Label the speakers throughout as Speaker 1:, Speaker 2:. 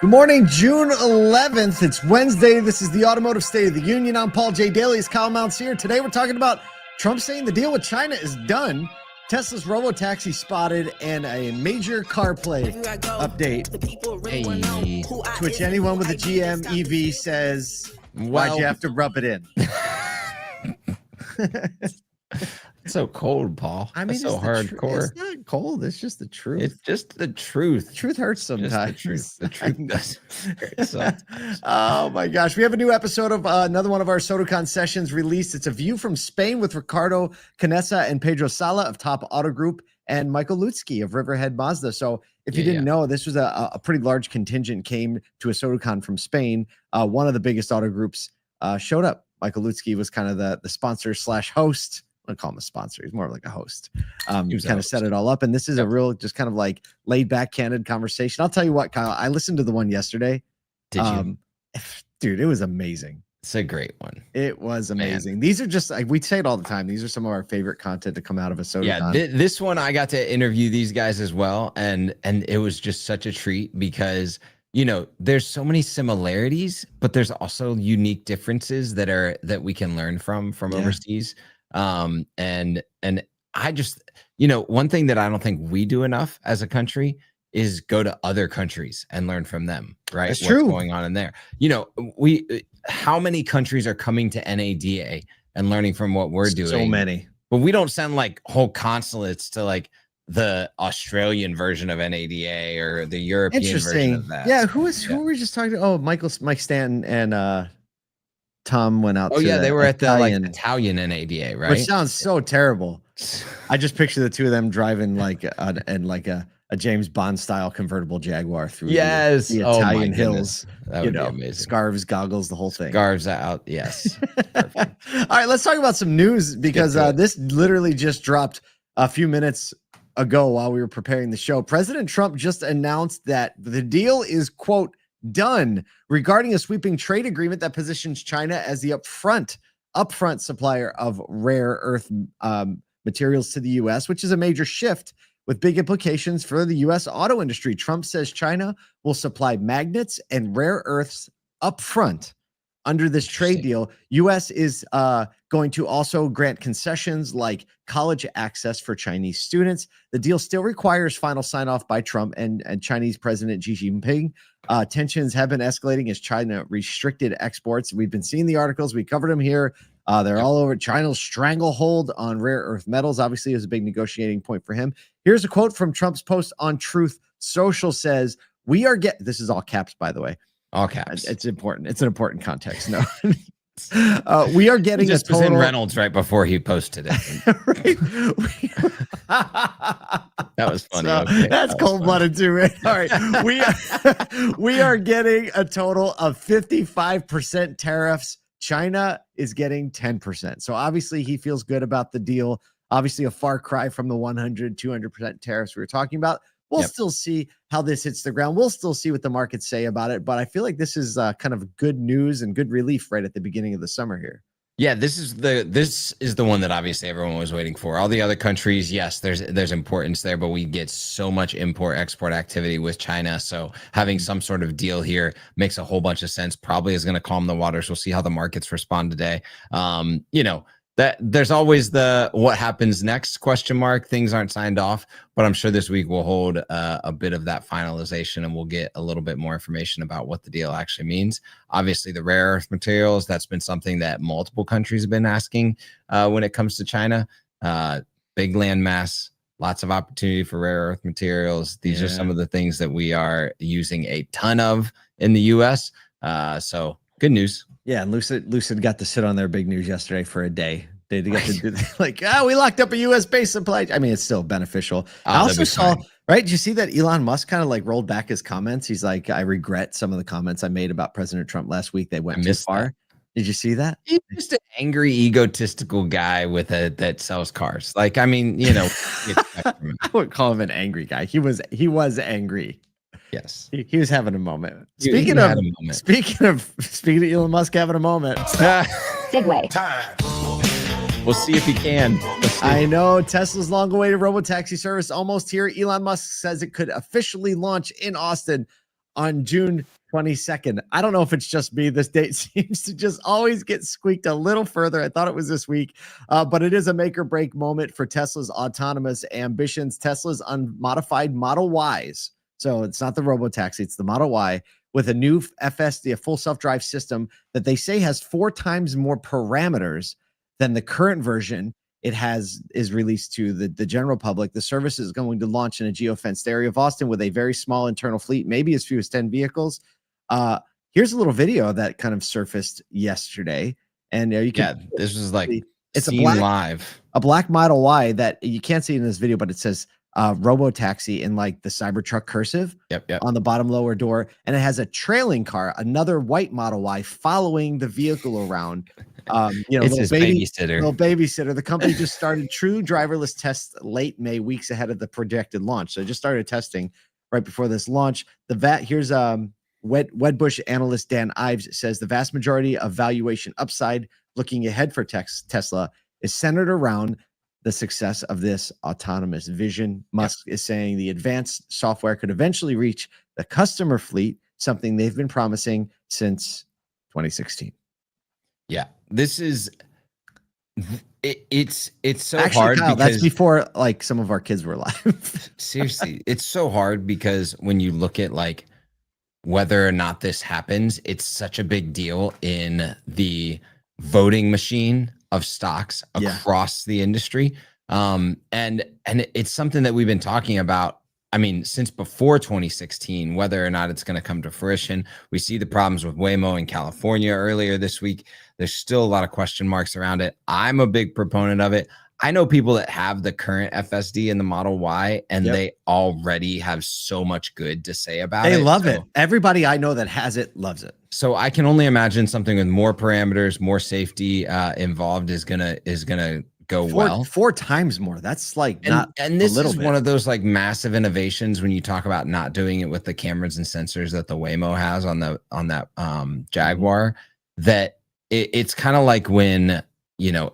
Speaker 1: Good morning, June 11th. It's Wednesday. This is the Automotive State of the Union. I'm Paul J. Daly's Kyle Mounts here. Today we're talking about Trump saying the deal with China is done, Tesla's Robotaxi spotted, and a major Carplay update.
Speaker 2: Hey.
Speaker 1: To which anyone with a GM EV says, why'd you have to rub it in?
Speaker 2: It's so cold, Paul.
Speaker 1: I mean,
Speaker 2: it's so hardcore.
Speaker 1: It's not cold. It's just the truth.
Speaker 2: It's just the truth.
Speaker 1: The truth hurts sometimes.
Speaker 2: The truth does hurt sometimes.
Speaker 1: Oh my gosh. We have a new episode of another one of our Soto concessions released. It's a view from Spain with Ricardo Canessa and Pedro Sala of Top Auto Group and Michael Lutsky of Riverhead Mazda. So if you didn't know, this was a pretty large contingent came to a SotoCon from Spain. One of the biggest auto groups showed up. Michael Lutsky was kind of the sponsor / host. I don't call him a sponsor. He's more like a host. He kind of set it all up. And this is a real, just kind of like laid back, candid conversation. I'll tell you what, Kyle, I listened to the one yesterday.
Speaker 2: Did you?
Speaker 1: Dude, it was amazing.
Speaker 2: It's a great one.
Speaker 1: It was amazing. Man. These are just, like, we say it all the time. These are some of our favorite content to come out of a SotoCon.
Speaker 2: Yeah, this one, I got to interview these guys as well. And it was just such a treat because, you know, there's so many similarities, but there's also unique differences that we can learn from overseas. And I just, you know, one thing that I don't think we do enough as a country is go to other countries and learn from them, right?
Speaker 1: That's true.
Speaker 2: What's going on in there? You know, how many countries are coming to NADA and learning from what we're doing?
Speaker 1: So many.
Speaker 2: But we don't send like whole consulates to like the Australian version of NADA or the European version of that.
Speaker 1: Yeah, who were we just talking to? Oh, Mike Stanton and Tom went out.
Speaker 2: Oh yeah, they were at the Italian NADA, right?
Speaker 1: Which sounds so terrible. I just picture the two of them driving like a James Bond style convertible Jaguar through the Italian hills.
Speaker 2: That would be amazing.
Speaker 1: Scarves, goggles, the whole thing.
Speaker 2: Scarves out, yes.
Speaker 1: All right, let's talk about some news because this literally just dropped a few minutes ago while we were preparing the show. President Trump just announced that the deal is, quote, done regarding a sweeping trade agreement that positions China as the upfront supplier of rare earth materials to the U.S., which is a major shift with big implications for the U.S. auto industry. Trump says China will supply magnets and rare earths upfront under this trade deal. U.S. is going to also grant concessions like college access for Chinese students. The deal still requires final sign-off by Trump and Chinese President Xi Jinping. Tensions have been escalating as China restricted exports. We've been seeing the articles. We covered them here. They're all over. China's stranglehold on rare earth metals obviously is a big negotiating point for him. Here's a quote from Trump's post on Truth Social says, this is all caps, by the way.
Speaker 2: All caps.
Speaker 1: It's important. It's an important context. No. We are getting
Speaker 2: just was in Reynolds right before he posted it. That was funny.
Speaker 1: So,
Speaker 2: okay.
Speaker 1: That's cold-blooded too, right? All right. We are getting a total of 55% tariffs. China is getting 10%. So obviously he feels good about the deal. Obviously a far cry from the 100, 200% tariffs we were talking about. We'll still see how this hits the ground. We'll still see what the markets say about it. But I feel like this is kind of good news and good relief right at the beginning of the summer here.
Speaker 2: Yeah, this is the one that obviously everyone was waiting for. All the other countries, yes, there's importance there, but we get so much import-export activity with China. So having some sort of deal here makes a whole bunch of sense. Probably is going to calm the waters. We'll see how the markets respond today. You know, that there's always the what happens next question mark. Things aren't signed off, but I'm sure this week will hold a bit of that finalization and we'll get a little bit more information about what the deal actually means. Obviously, the rare earth materials, that's been something that multiple countries have been asking when it comes to China. Big land mass, lots of opportunity for rare earth materials. These are some of the things that we are using a ton of in the U.S. So good news.
Speaker 1: Yeah, and Lucid got to sit on their big news yesterday for a day. They got to do like, we locked up a U.S.-based supply. I mean, it's still beneficial. I also saw, right? Did you see that Elon Musk kind of like rolled back his comments? He's like, I regret some of the comments I made about President Trump last week. They went too far. That. Did you see that?
Speaker 2: He's just an angry, egotistical guy that sells cars. Like, I mean, you know,
Speaker 1: I wouldn't call him an angry guy. He was angry.
Speaker 2: Yes,
Speaker 1: he was having a moment. Speaking of Elon Musk having a moment.
Speaker 3: Segue
Speaker 2: time. We'll see if he can.
Speaker 1: I know Tesla's long-awaited robotaxi service almost here. Elon Musk says it could officially launch in Austin on June 22nd. I don't know if it's just me. This date seems to just always get squeaked a little further. I thought it was this week, but it is a make or break moment for Tesla's autonomous ambitions. Tesla's unmodified Model Ys. So it's not the Robotaxi, it's the Model Y with a new FSD, a full self-drive system that they say has 4 times more parameters than the current version it is released to the general public. The service is going to launch in a geofenced area of Austin with a very small internal fleet, maybe as few as 10 vehicles. Here's a little video that kind of surfaced yesterday, and you can.
Speaker 2: This was like
Speaker 1: it's
Speaker 2: a
Speaker 1: black Model Y that you can't see in this video, but it says Robotaxi in like the Cybertruck cursive on the bottom lower door, and it has a trailing car, another white Model Y, following the vehicle around.
Speaker 2: It's his
Speaker 1: little babysitter. The company just started true driverless tests late May, weeks ahead of the projected launch. So it just started testing right before this launch. Here's Wedbush analyst Dan Ives says the vast majority of valuation upside looking ahead for Tesla is centered around the success of this autonomous vision. Musk is saying the advanced software could eventually reach the customer fleet, something they've been promising since 2016.
Speaker 2: Yeah, this is it's so
Speaker 1: actually
Speaker 2: hard,
Speaker 1: Kyle,
Speaker 2: because
Speaker 1: that's before like some of our kids were alive.
Speaker 2: Seriously, it's so hard because when you look at like whether or not this happens, it's such a big deal in the voting machine of stocks across the industry. And it's something that we've been talking about, I mean, since before 2016, whether or not it's going to come to fruition. We see the problems with Waymo in California earlier this week. There's still a lot of question marks around it. I'm a big proponent of it. I know people that have the current FSD in the Model Y, and they already have so much good to say about it.
Speaker 1: They love it. Everybody I know that has it loves it.
Speaker 2: So I can only imagine something with more parameters, more safety involved is gonna go well.
Speaker 1: 4 times more. That's like
Speaker 2: and this is one of those like massive innovations when you talk about not doing it with the cameras and sensors that the Waymo has on that Jaguar. That it's kind of like when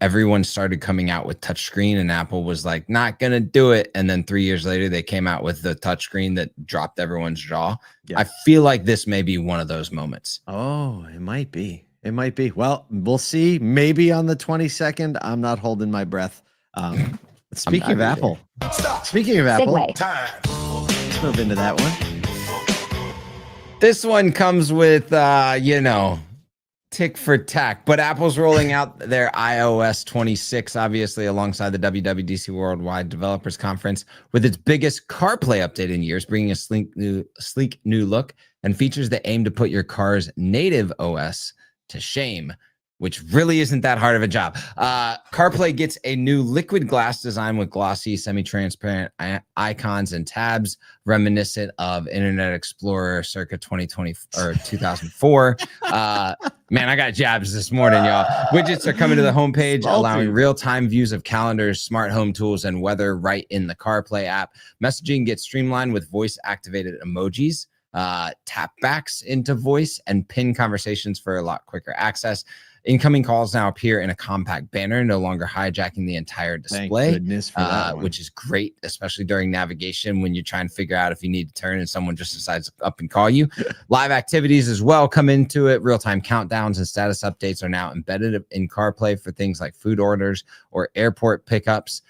Speaker 2: everyone started coming out with touchscreen and Apple was like, not going to do it. And then 3 years later, they came out with the touchscreen that dropped everyone's jaw. Yeah. I feel like this may be one of those moments.
Speaker 1: Oh, it might be. It might be. Well, we'll see. Maybe on the 22nd. I'm not holding my breath. Speaking of Apple, let's move into that one.
Speaker 2: This one comes with, tick for tack, but Apple's rolling out their iOS 26, obviously, alongside the WWDC Worldwide Developers Conference, with its biggest CarPlay update in years, bringing a sleek new look and features that aim to put your car's native OS to shame, which really isn't that hard of a job. CarPlay gets a new liquid glass design with glossy, semi-transparent icons and tabs, reminiscent of Internet Explorer circa 2020 or 2004. Man, I got jabs this morning, y'all. Widgets are coming to the homepage, allowing real-time views of calendars, smart home tools, and weather right in the CarPlay app. Messaging gets streamlined with voice-activated emojis, tapbacks into voice, and pin conversations for a lot quicker access. Incoming calls now appear in a compact banner, no longer hijacking the entire display.
Speaker 1: Thank goodness for that one.
Speaker 2: Which is great, especially during navigation when you're trying to figure out if you need to turn and someone just decides to up and call you. Live activities as well come into it. Real-time countdowns and status updates are now embedded in CarPlay for things like food orders or airport pickups.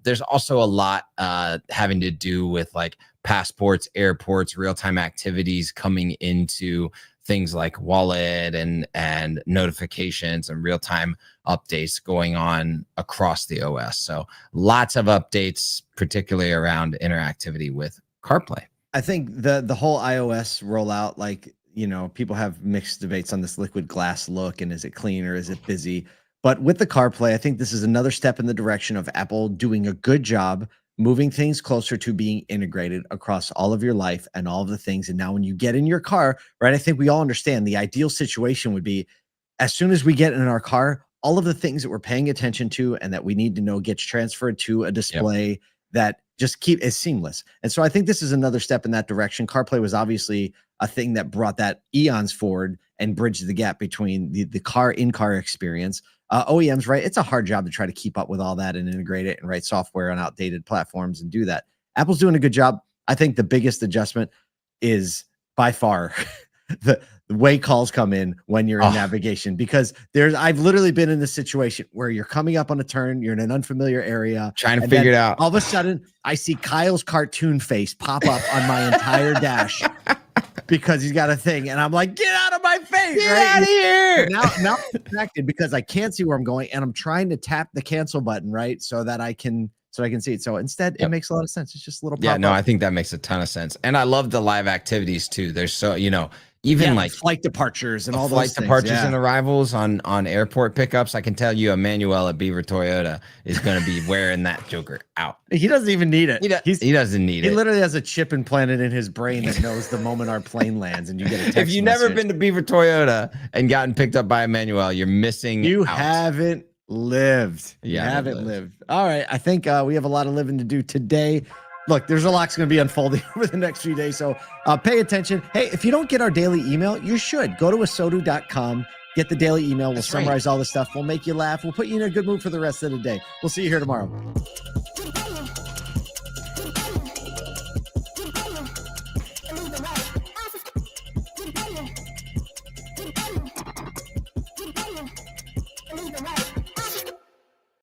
Speaker 2: There's also a lot having to do with like passports, airports, real-time activities coming into things like wallet and notifications and real-time updates going on across the OS. So lots of updates, particularly around interactivity with CarPlay.
Speaker 1: I think the whole iOS rollout, like, people have mixed debates on this liquid glass look and is it clean or is it busy? But with the CarPlay, I think this is another step in the direction of Apple doing a good job moving things closer to being integrated across all of your life and all of the things. And now when you get in your car, right, I think we all understand the ideal situation would be as soon as we get in our car, all of the things that we're paying attention to and that we need to know gets transferred to a display that just is seamless. And so I think this is another step in that direction. CarPlay was obviously a thing that brought that eons forward and bridged the gap between the in-car experience. OEMs, right? It's a hard job to try to keep up with all that and integrate it and write software on outdated platforms and do that. Apple's doing a good job. I think the biggest adjustment is by far the way calls come in when you're in navigation, because I've literally been in this situation where you're coming up on a turn, you're in an unfamiliar area,
Speaker 2: trying to figure it out.
Speaker 1: All of a sudden, I see Kyle's cartoon face pop up on my entire dash because he's got a thing, and I'm like, get out of my face!
Speaker 2: Get out of here!
Speaker 1: Now I'm distracted because I can't see where I'm going, and I'm trying to tap the cancel button, right, so that I can see it. So instead, it makes a lot of sense. It's just a little
Speaker 2: no, I think that makes a ton of sense. And I love the live activities too. There's so, even like
Speaker 1: flight departures and all those
Speaker 2: flight departures and arrivals on airport pickups. I can tell you Emmanuel at Beaver Toyota is going to be wearing that joker out.
Speaker 1: He doesn't even need it.
Speaker 2: He doesn't need it.
Speaker 1: He literally has a chip implanted in his brain that knows the moment our plane lands, and you get a text
Speaker 2: If you've never been to Beaver Toyota and gotten picked up by Emmanuel, you're missing
Speaker 1: You
Speaker 2: out.
Speaker 1: haven't lived. You haven't lived. All right. I think we have a lot of living to do today. Look, there's a lot's going to be unfolding over the next few days, so pay attention. Hey, if you don't get our daily email, you should. Go to asodu.com, get the daily email. We'll summarize all the stuff. We'll make you laugh. We'll put you in a good mood for the rest of the day. We'll see you here tomorrow.